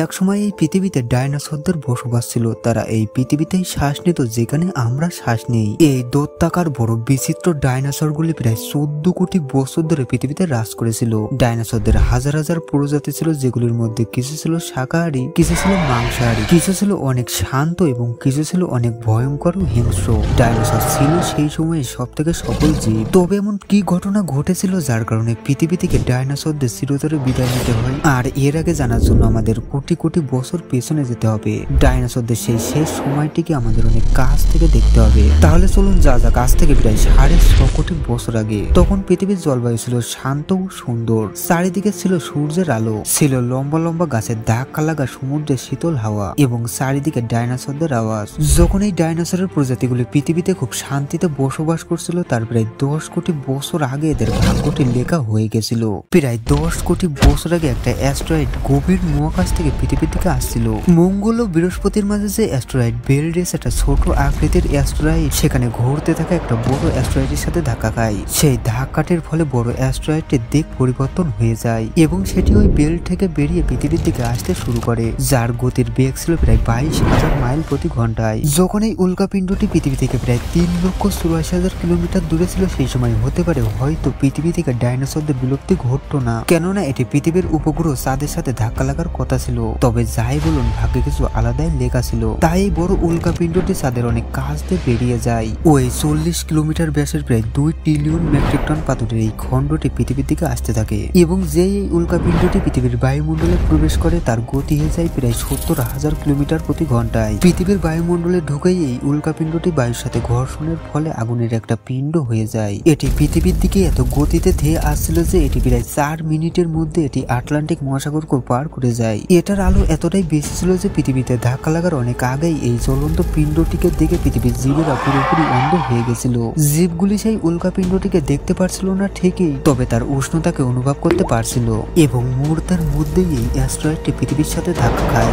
একসময় এই পৃথিবীতে ডাইনোসরদের বসবাস ছিল। তারা এই পৃথিবীতেই শ্বাস নিত যেখানে আমরা শ্বাস নেই। এই দৈত্যাকার বড় বিচিত্র ডাইনোসরগুলি প্রায় 14 কোটি বছর ধরে পৃথিবীতে রাজ করেছিল। ডাইনোসরদের হাজার হাজার প্রজাতি ছিল, যেগুলির মধ্যে কিছু ছিল শাকাহারী, কিছু ছিল মাংসাহারী, কিছু ছিল অনেক শান্ত এবং কিছু ছিল অনেক ভয়ঙ্কর ও হিংস্র। ডাইনোসর ছিল সেই সময়ে সব থেকে সফল জীব। তবে এমন কি ঘটনা ঘটেছিল যার কারণে পৃথিবী থেকে ডাইনোসরদের চিরতরে বিদায় নিতে হয়? আর এর আগে জানার জন্য আমাদের কোটি কোটি বছর পেছনে যেতে হবে। ডাইনোসরদের সেই শেষ সময়টিকে আমাদের অনেক কাছ থেকে দেখতে হবে। তাহলে চলুন যা কাছ থেকে প্রায় 6.5 কোটি বছর আগে। তখন পৃথিবীর জলবায়ু ছিল শান্ত ও সুন্দর। চারিদিকে ছিল সূর্যের আলো, ছিল লম্বা লম্বা গাছের ধাক্কা লাগা সমুদ্রের শীতল হাওয়া এবং চারিদিকে ডাইনোসরদের আওয়াজ। যখন এই ডাইনোসরের প্রজাতিগুলি পৃথিবীতে খুব শান্তিতে বসবাস করছিল, তার প্রায় 10 কোটি বছর আগে এদের ভাগ্যটি লেখা হয়ে গেছিল। প্রায় 10 কোটি বছর আগে একটা অ্যাস্ট্রয়েড গভীর মহাকাশ থেকে পৃথিবীর দিকে আসছিল। মঙ্গল ও বৃহস্পতির মাঝে যে অ্যাস্ট্রয়েড বেলডেস, একটা ছোট আকৃতির অ্যাস্ট্রয়েড, সেখানে ঘুরতে থাকা একটা বড় অ্যাস্ট্রয়েডের সাথে ধাক্কা খায়। সেই ধাক্কাটির ফলে বড় অ্যাস্ট্রয়েডটির দিক পরিবর্তন হয়ে যায় এবং সেটি ওই বেল্ট থেকে বেরিয়ে পৃথিবীর দিকে আসতে শুরু করে, যার গতির বেগ ছিল প্রায় 22,000 মাইল প্রতি ঘন্টায়। যখন এই উল্কাপিণ্ডটি পৃথিবী থেকে প্রায় 3,84,000 কিলোমিটার দূরে ছিল, সেই সময় হতে পারে হয়তো পৃথিবী থেকে ডাইনোসরদের বিলুপ্তি ঘটতো না, কেননা এটি পৃথিবীর উপগ্রহ চাঁদের সাথে ধাক্কা লাগার কথা ছিল। তবে যাই বলুন, ভাগ্যে কিছু আলাদাই লেখা ছিল। তাই এই বড় উল্কাপিণ্ডটি চাঁদের অনেক কাছ দিয়ে বেরিয়ে যায়। ওই 40 কিলোমিটার ব্যাসের প্রায় 2 ট্রিলিয়ন মেট্রিক টন পাথরের এই খণ্ডটি পৃথিবীর দিকে আসতে থাকে এবং যেই এই উল্কাপিণ্ডটি পৃথিবীর বায়ুমণ্ডলে প্রবেশ করে, তার গতি হয়ে যায় প্রায় 70,000 কিলোমিটার প্রতি ঘন্টায়। পৃথিবীর বায়ুমণ্ডলে ঢুকেই এই উল্কাপিণ্ডটি বায়ুর সাথে ঘর্ষণের ফলে আগুনের একটা পিণ্ড হয়ে যায়। এটি পৃথিবীর দিকে এত গতিতে ধেয়ে আসছিল যে এটি প্রায় 4 মিনিটের মধ্যে এটি আটলান্টিক মহাসাগরকে পার করে যায়। এটার আলো এতটাই বেশি ছিল যে পৃথিবীতে ধাক্কা লাগার অনেক আগেই এই জ্বলন্ত পিণ্ডটিকে দেখে পৃথিবীর জীবেরা পুরোপুরি অন্ধ হয়ে গেছিল। জীবগুলি সেই উল্কাপিণ্ডটিকে দেখতে পারছিল না ঠিকই, তবে তার উষ্ণতাকে অনুভব করতে পারছিল এবং মুহূর্তের মধ্যেই এই অ্যাস্ট্রয়েডটি পৃথিবীর সাথে ধাক্কা খায়।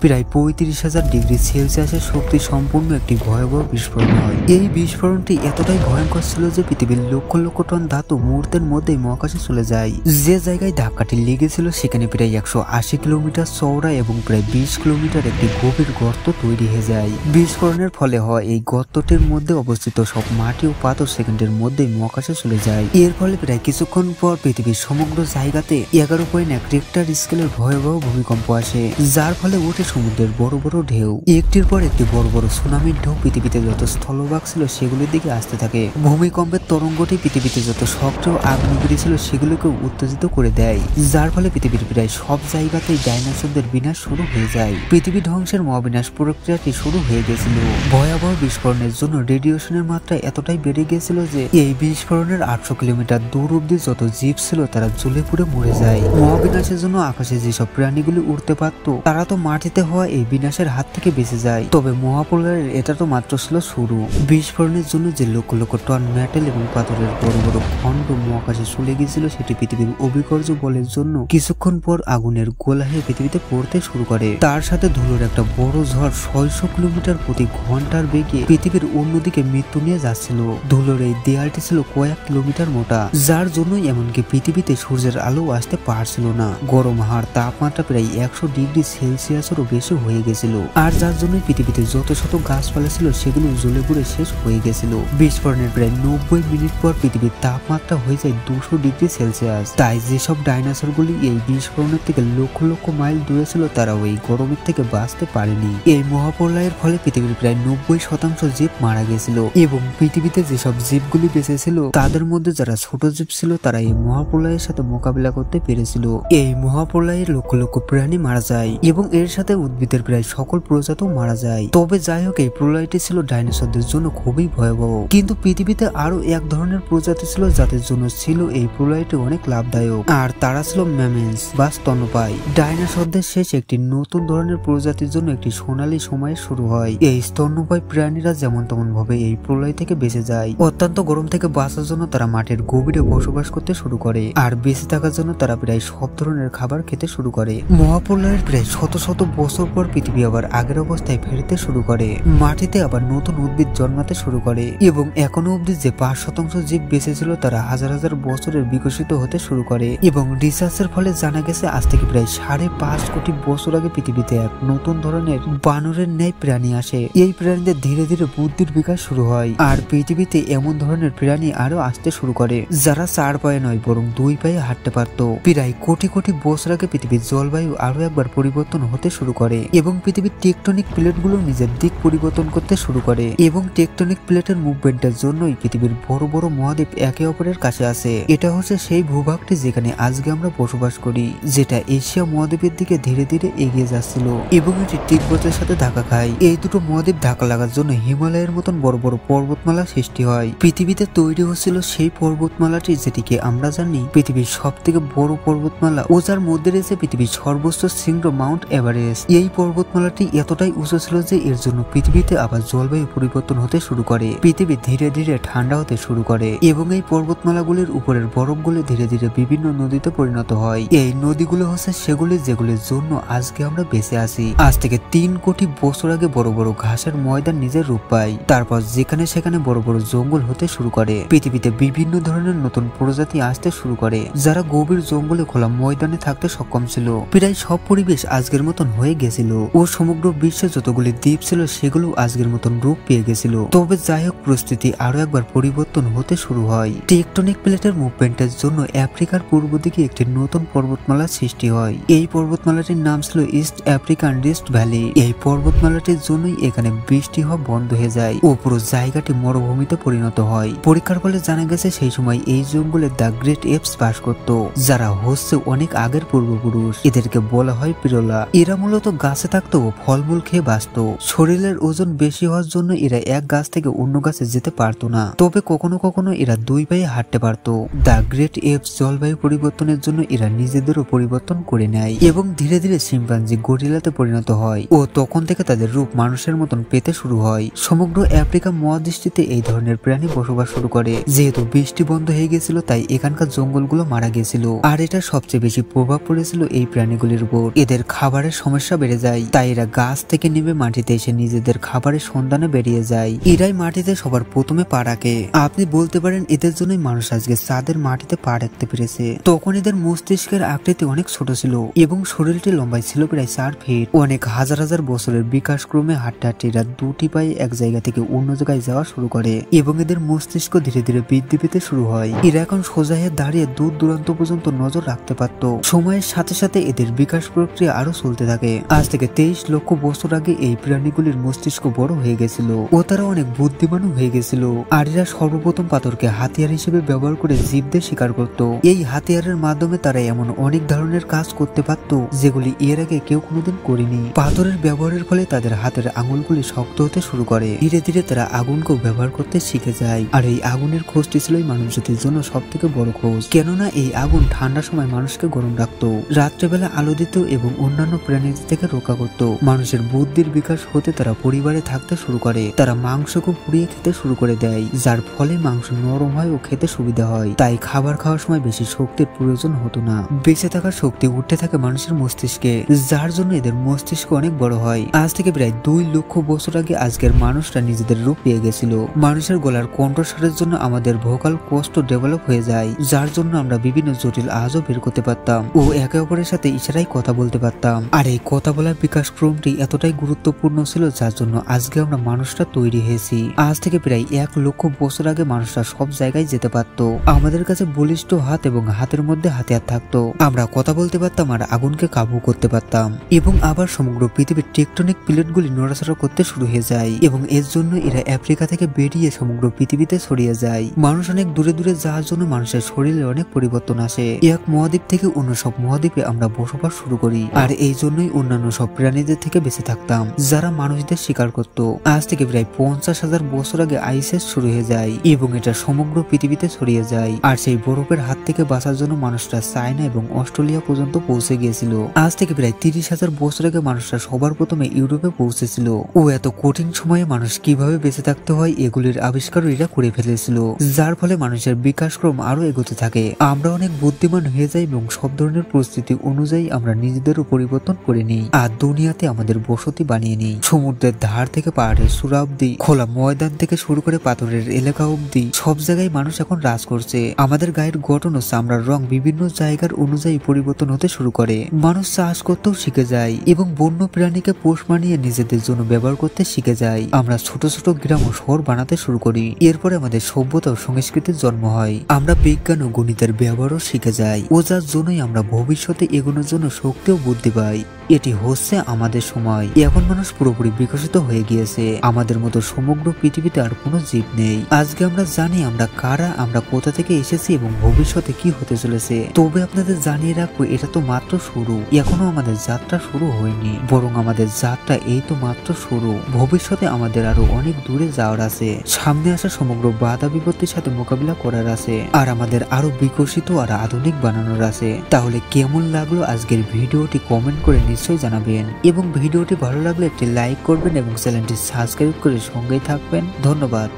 প্রায় 35,000 ডিগ্রি সেলসিয়াসের শক্তি সম্পূর্ণ একটি ভয়াবহ বিস্ফোরণ হয়। এই বিস্ফোরণটি এতটাই ভয়ঙ্কর ছিল যে পৃথিবীর লক্ষ লক্ষ টন ধাতু মুহূর্তের মধ্যেই মহাকাশে চলে যায়। যে জায়গায় ধাক্কাটি লেগেছিল সেখানে প্রায় 180 কিলোমিটার চওড়া এবং প্রায় 20 কিলোমিটার একটি গভীর গর্ত তৈরি হয়ে যায়। বিস্ফোরণের ফলে হয় এই গর্তটির মধ্যে অবস্থিত সব মাটি ও পাথর সেকেন্ডের মধ্যেই মহাকাশে চলে যায়। এর ফলে প্রায় কিছুক্ষণ পর পৃথিবীর সমগ্র জায়গাতে 11.1 রিক্টার স্কেলের ভয়াবহ ভূমিকম্প আসে, যার ফলে উঠে সমুদ্রের বড় বড় ঢেউ। একটির পর একটি বড় বড় সুনামির ঢেউ পৃথিবীতে যত স্থলভাগ ছিল সেগুলির দিকে আসতে থাকে। ভূমিকম্পের তরঙ্গটি পৃথিবীতে যত সক্রিয় আগ্নেয়গিরি ছিল সেগুলোকে উত্তেজিত করে দেয়, যার ফলে পৃথিবীর প্রায় সব জায়গাতেই ডাইনোসরদের বিনাশ শুরু হয়ে যায়। পৃথিবী ধ্বংসের মহাবিনাশ প্রক্রিয়াটি শুরু হয়ে গেছিল। ভয়াবহ বিস্ফোরণের জন্য রেডিয়েশনের মাত্রা এতটাই বেড়ে গিয়েছিল যে এই বিস্ফোরণের 800 কিলোমিটার দূর অব্দি যত জীব ছিল তারা জ্বলে পুড়ে মরে যায়। মহাবিনাশের জন্য আকাশে যেসব প্রাণীগুলি উড়তে পারত তারা তো মাটিতে হওয়া এই বিনাশের হাত থেকে বেঁচে যায়। তবে মহাপ্রলয়ের এটা তো মাত্র ছিল শুরু। বিস্ফোরণের জন্য যে লক্ষ লক্ষ টন মেটাল এবং পাথরের বড় বড় খণ্ড মহাকাশে চলে গিয়েছিল, সেটি পৃথিবীর অভিকর্ষ বলের জন্য কিছুক্ষণ পর আগুনের গোলা হয়ে পৃথিবীতে পড়তে শুরু করে। তার সাথে ধুলোর একটা বড় ঝড় 600 কিলোমিটার প্রতি ঘন্টার বেগে পৃথিবীর অন্যদিকে মৃত্যু নিয়ে যাচ্ছিল। ধুলোর এই দেয়ালটি ছিল কয়েক কিলোমিটার মোটা, যার জন্যই এমনকি পৃথিবীতে সূর্যের আলো আসতে পারছিল না। গরম হাওয়ার তাপমাত্রা প্রায় 100 ডিগ্রি সেলসিয়াসেরও বেশি হয়ে গেছিল, আর যার জন্য পৃথিবীতে যত শত গাছপালা ছিল সেগুলো জ্বলে পুড়ে শেষ হয়ে গেছিল। বিস্ফোরণের প্রায় 90 মিনিট পর পৃথিবীর তাপমাত্রা হয়ে যায় 200 ডিগ্রি সেলসিয়াস। তাই যেসব ডাইনোসরগুলি এই বিস্ফোরণের থেকে লক্ষ লক্ষ মাইল দূরে ছিল তারা ওই গরমের থেকে বাঁচতে পারেনি। এই মহাপ্রলয়ের ফলে পৃথিবীর প্রায় 90% জীব মারা গেছিল এবং পৃথিবীতে যেসব জীবগুলি বেঁচে ছিল তাদের মধ্যে যারা ছোট জীব ছিল তারা এই মহাপ্রলয়ের সাথে মোকাবিলা করতে পেরেছিল। এই মহাপ্রলয়ের লক্ষ লক্ষ প্রাণী মারা যায় এবং এর সাথে উদ্ভিদের প্রায় সকল প্রজাতিও মারা যায়। তবে যাই হোক, এই প্রলয়টি ছিল ডাইনোসরদের জন্য খুবই ভয়াবহ। কিন্তু পৃথিবীতে আরো এক ধরনের প্রজাতি ছিল যাদের জন্য ছিল এই প্রলয়টি অনেক লাভদায়ক, আর তারা ছিল ম্যামেলস বা স্তন্যপায়ী। ডাইনোসরদের শেষ একটি নতুন ধরনের প্রজাতির জন্য একটি সোনালী সময় শুরু হয়। এই স্তন্যপায়ী প্রাণীরা যেমন তেমন ভাবে এই প্রলয় থেকে বেঁচে যায়। অত্যন্ত গরম থেকে বাঁচার জন্য তারা মাটির গভীরে বসবাস করতে শুরু করে, আর বেঁচে থাকার জন্য তারা প্রায় সব ধরনের খাবার খেতে শুরু করে। মহাপ্রলয়ের প্রায় শত শত বছর পর পৃথিবী আবার আগের অবস্থায় ফিরতে শুরু করে, মাটিতে আবার নতুন উদ্ভিদ জন্মাতে শুরু করে এবং এখনো অব্দি যে 5% জীব বেঁচে ছিল তারা হাজার হাজার বছরের বিকশিত হতে শুরু করে এবং রিসার্চের ফলে জানা গেছে আজ থেকে প্রায় 5.5 কোটি বছর আগে পৃথিবীতে এক নতুন ধরনের বানরের ন্যায় প্রাণী আসে। এই প্রাণীদের ধীরে ধীরে বুদ্ধির বিকাশ শুরু হয় আর পৃথিবীতে এমন ধরনের প্রাণী আরো আসতে শুরু করে যারা 4 পায়ে নয় বরং 2 পায়ে হাঁটতে পারত। প্রায় কোটি কোটি বছর আগে পৃথিবীর জলবায়ু আরো একবার পরিবর্তন হতে শুরু করে এবং পৃথিবীর টেকটনিক প্লেটগুলো নিজের দিক পরিবর্তন করতে শুরু করে এবং টেকটনিক প্লেটের মুভমেন্টের জন্যই পৃথিবীর বড় বড় মহাদ্বীপ একে অপরের কাছে আসে। এটা হচ্ছে সেই ভূভাগটি যেখানে আজকে আমরা বসবাস করি, যেটা এশিয়া মহাদ্বীপের দিকে ধীরে ধীরে এগিয়ে যাচ্ছিল এবং এটি তিব্বতের সাথে ধাক্কা খায়। এই দুটো মহাদ্বীপ ধাক্কা লাগার জন্য হিমালয়ের মতন বড় বড় পর্বতমালা সৃষ্টি হয়। পৃথিবীতে তৈরি হচ্ছিল সেই পর্বতমালাটি যেটিকে আমরা জানি পৃথিবীর সব থেকে বড় পর্বতমালা ও যার মধ্যে রয়েছে পৃথিবীর সর্বোচ্চ শৃঙ্গ মাউন্ট এভারেস্ট। এই পর্বতমালাটি এতটাই উঁচু ছিল যে এর জন্য পৃথিবীতে আবার জলবায়ু পরিবর্তন হতে শুরু করে, পৃথিবী ধীরে ধীরে ঠান্ডা হতে শুরু করে এবং এই পর্বতমালাগুলির উপরের বরফগুলি ধীরে ধীরে বিভিন্ন নদীতে পরিণত হয়। এই নদীগুলো হচ্ছে সেগুলি যেগুলির জন্য আজকে আমরা বেঁচে আছি। আজ থেকে 3 কোটি বছর আগে বড় বড় ঘাসের ময়দান নিজের রূপ পায়, তারপর যেখানে সেখানে বড় বড় জঙ্গল হতে শুরু করে, পৃথিবীতে বিভিন্ন ধরনের নতুন প্রজাতি আসতে শুরু করে যারা গভীর জঙ্গলে খোলা ময়দানে থাকতে সক্ষম ছিল। প্রায় সব পরিবেশ আজকের মতন হয়ে গেছিল ও সমগ্র বিশ্বে যতগুলি দ্বীপ ছিল সেগুলো আজকের মতন রূপ পেয়ে গেছিল। তবে যাই হোক, পরিস্থিতি আরো একবার পরিবর্তন হতে শুরু হয়। টেকটনিক প্লেটের মুভমেন্টের জন্য আফ্রিকার পূর্ব দিকে একটি নতুন পর্বতমালা সৃষ্টি হয়। এই পর্বতমালাটির নাম ছিল ইস্ট আফ্রিকান রিফট ভ্যালি। এই পর্বতমালাটির জন্যই এখানে বৃষ্টি হওয়া বন্ধ হয়ে যায় ও পুরো জায়গাটি মরুভূমিতে পরিণত হয়। পরীক্ষার ফলে জানা গেছে সেই সময় এই জঙ্গলে দ্য গ্রেট এপস বাস করত, যারা হচ্ছে অনেক আগের পূর্বপুরুষ। এদেরকে বলা হয় পিরোলা। এরা মূলত গাছে থাকতো ও ফলমূল খেয়ে বাঁচত। শরীরের ওজন বেশি হওয়ার জন্য এরা এক গাছ থেকে অন্য গাছে যেতে পারতো না, তবে কখনো কখনো এরা 2 পায়ে হাঁটতে পারত। দ্য গ্রেট এপস জলবায়ু পরিবর্তনের জন্য এরা নিজেদেরও পরিবর্তন করে নেয় এবং ধীরে ধীরে শিম্পাঞ্জি গরিলাতে পরিণত হয় ও তখন থেকে তাদের রূপ মানুষের মতন পেতে শুরু হয়। সমগ্র আফ্রিকা মহাদেশটিতে এই ধরনের প্রাণী বসবাস শুরু করে। যেহেতু বৃষ্টি বন্ধ হয়ে গেছিল তাই এখানকার জঙ্গলগুলো মারা গেছিল আর এটা সবচেয়ে বেশি প্রভাব পড়েছিল এই প্রাণীগুলির উপর। এদের খাবারের সমস্যা বেড়ে যায়, তাই এরা গাছ থেকে নেমে মাটিতে এসে নিজেদের খাবারের সন্ধানে বেরিয়ে যায়। এরাই মাটিতে সবার প্রথমে পা রাখে। আপনি বলতে পারেন এদের জন্যই মানুষ আজকে চাঁদের মাটিতে পা রাখতে পেরেছে। তখন এদের মস্তিষ্কের আকৃতি অনেক ছোট ছিল এবং শরীরটি লম্বায় ছিল প্রায় 4 ফিট। অনেক হাজার হাজার বছরের বিকাশ ক্রমে হাঁটতে হাঁটতে এরা 2টি পায়ে এক জায়গা থেকে অন্য জায়গায় যাওয়া শুরু করে এবং এদের মস্তিষ্ক ধীরে ধীরে বৃদ্ধি পেতে শুরু হয়। এরা এখন সোজা হয়ে দাঁড়িয়ে দূর দূরান্ত পর্যন্ত নজর রাখতে পারত। সময়ের সাথে সাথে এদের বিকাশ প্রক্রিয়া আরো চলতে থাকে। আজ থেকে 23 লক্ষ বছর আগে এই প্রাণীগুলির মস্তিষ্ক বড় হয়ে গেছিল ও তারা অনেক বুদ্ধিমানও হয়ে গেছিল। আর এরা সর্বপ্রথম পাথরকে হাতিয়ার হিসেবে ব্যবহার করে জীবদের শিকার করত। এই হাতিয়ারের মাধ্যমে তারা এমন অনেক ধরনের কাজ করতে পারত যেগুলি এর আগে কেউ কোনোদিন করেনি। পাথরের ব্যবহারের ফলে তাদের হাতের আঙুলগুলি শক্ত হতে শুরু করে। ধীরে ধীরে তারা আগুনকেও ব্যবহার করতে শিখে যায় আর এই আগুনের খোঁজটি ছিল মানব জাতির জন্য সব থেকে বড় খোঁজ, কেননা এই আগুন ঠান্ডার সময় মানুষকে গরম রাখতো, রাত্রেবেলা আলো দিত এবং অন্যান্য প্রাণীদের থেকে রক্ষা করত। মানুষের বুদ্ধির বিকাশ হতে তারা পরিবারে থাকতে শুরু করে। তারা মাংসকে পুড়িয়ে খেতে শুরু করে দেয়, যার ফলে মাংস নরম হয় ও খেতে সুবিধা হয়। তাই খাবার খাওয়ার সময় বেশি শক্তির প্রয়োজন হতো না। বেঁচে থাকার শক্তি উঠতে থাকে মানুষের মস্তিষ্কে, যার জন্য এদের মস্তিষ্ক অনেক বড় হয়। আজ থেকে প্রায় 2 লক্ষ বছর আগে আজকের মানুষরা নিজেদের রূপ পেয়ে গেছিল। মানুষের গলার কণ্ঠস্বরের জন্য আমাদের ভোকাল কোস্ট ডেভেলপ হয়ে যায়, যার জন্য আমরা বিভিন্ন জটিল আওয়াজও বের করতে পারতাম ও একে অপরের সাথে ইশারায় কথা বলতে পারতাম। আর এই কথা বলার বিকাশ ক্রমটি এতটাই গুরুত্বপূর্ণ ছিল যার জন্য আজকে আমরা মানুষরা তৈরি হয়েছি। আজ থেকে প্রায় 1 লক্ষ বছর আগে মানুষরা সব জায়গায় যেতে পারত। আমাদের কাছে বলিষ্ঠ হাত এবং হাতের মধ্যে হাতিয়ার থাকতো। আমরা কথা বলতে পারতাম আর আগুনকে কাবু করতে পারতাম এবং আবার সমগ্র পৃথিবীর টেকটনিক প্লেটগুলি নড়াচড়া করতে শুরু হয়ে যায় এবং এর জন্য এরা আফ্রিকা থেকে বেরিয়ে সমগ্র পৃথিবীতে ছড়িয়ে যায়। মানুষ অনেক দূরে দূরে যাওয়ার জন্য মানুষের শরীরে অনেক পরিবর্তন আসে। এক মহাদ্বীপ থেকে অন্য সব মহাদ্বীপে আমরা বসবাস শুরু করি আর এই জন্যই অন্যান্য সব প্রাণীদের থেকে বেঁচে থাকতাম যারা মানুষদের শিকার করত। আজ থেকে প্রায় 50,000 বছর আগে আইস এজ শুরু হয়ে যায় এবং এটা সমগ্র পৃথিবীতে ছড়িয়ে যায়। আর সেই বরফের হাত থেকে বাঁচার জন্য মানুষরা চায়না এবং অস্ট্রেলিয়া পর্যন্ত পৌঁছে গিয়েছিল। আজ থেকে প্রায় 30,000 বছর আগে মানুষরা সবার প্রথমে ইউরোপে পৌঁছেছিল ও এত কঠিন সময়ে মানুষ কিভাবে বেঁচে থাকতে হয় এগুলির আবিষ্কারও এরা করে ফেলেছিল, যার ফলে মানুষের বিকাশক্রম আরো এগোতে থাকে। আমরা অনেক বুদ্ধিমান হয়ে যাই এবং সব ধরনের পরিস্থিতি অনুযায়ী আমরা নিজেদেরও পরিবর্তন করে নিই। নিই আর দুনিয়াতে আমাদের বসতি বানিয়ে নিই। সমুদ্রের ধার থেকে পাহাড়ের চূড়া অব্দি, খোলা ময়দান থেকে শুরু করে পাথরের এলাকা অব্দি সব জায়গায় মানুষ এখন রাজ করছে। আমাদের গায়ের গঠন ও চামড়ার রং বিভিন্ন জায়গার অনুযায়ী পরিবর্তন হতে শুরু করে। মানুষ চাষ করতেও শিখে যায় এবং বন্য প্রাণীকে পোষ মানিয়ে নিজেদের জন্য ব্যবহার করতে শিখে যায়। আমরা ছোট ছোট গ্রাম ও শহর বানাতে শুরু করি। এরপরে আমাদের সভ্যতা ও সংস্কৃতির জন্ম হয়। আমরা বিজ্ঞান ও গণিতের ব্যবহারও শিখে যাই, ও যার জন্যই আমরা ভবিষ্যতে এগোনোর জন্য শক্তি ও বুদ্ধি পাই। এটি হচ্ছে আমাদের সময়। এখন মানুষ পুরোপুরি বিকশিত হয়ে গিয়েছে। আমাদের মতো সমগ্র পৃথিবীতে আর কোনো জীব নেই। আজকে আমরা জানি আমরা কারা, আমরা কোথা থেকে এসেছি এবং ভবিষ্যতে কি হতে চলেছে। তবে আপনাদের জানিয়ে রাখবো, এটা তো মাত্র শুরু। এখনো আমাদের যাত্রা শুরু হয়নি, বরং আমাদের যাত্রা এই তো মাত্র শুরু। ভবিষ্যতে আমাদের আরো অনেক দূরে যাওয়ার আছে। সামনে আসা সমগ্র বাধা বিপত্তির সাথে মোকাবিলা করার আছে, আর আমাদের আরো বিকশিত আর আধুনিক বানানোর আছে। তাহলে কেমন লাগলো আজকের ভিডিওটি কমেন্ট করে নিশ্চয়ই জানাবেন, এবং ভিডিওটি ভালো লাগলে একটি লাইক করবেন এবং চ্যানেলটি সাবস্ক্রাইব করে সঙ্গেই থাকবেন। ধন্যবাদ।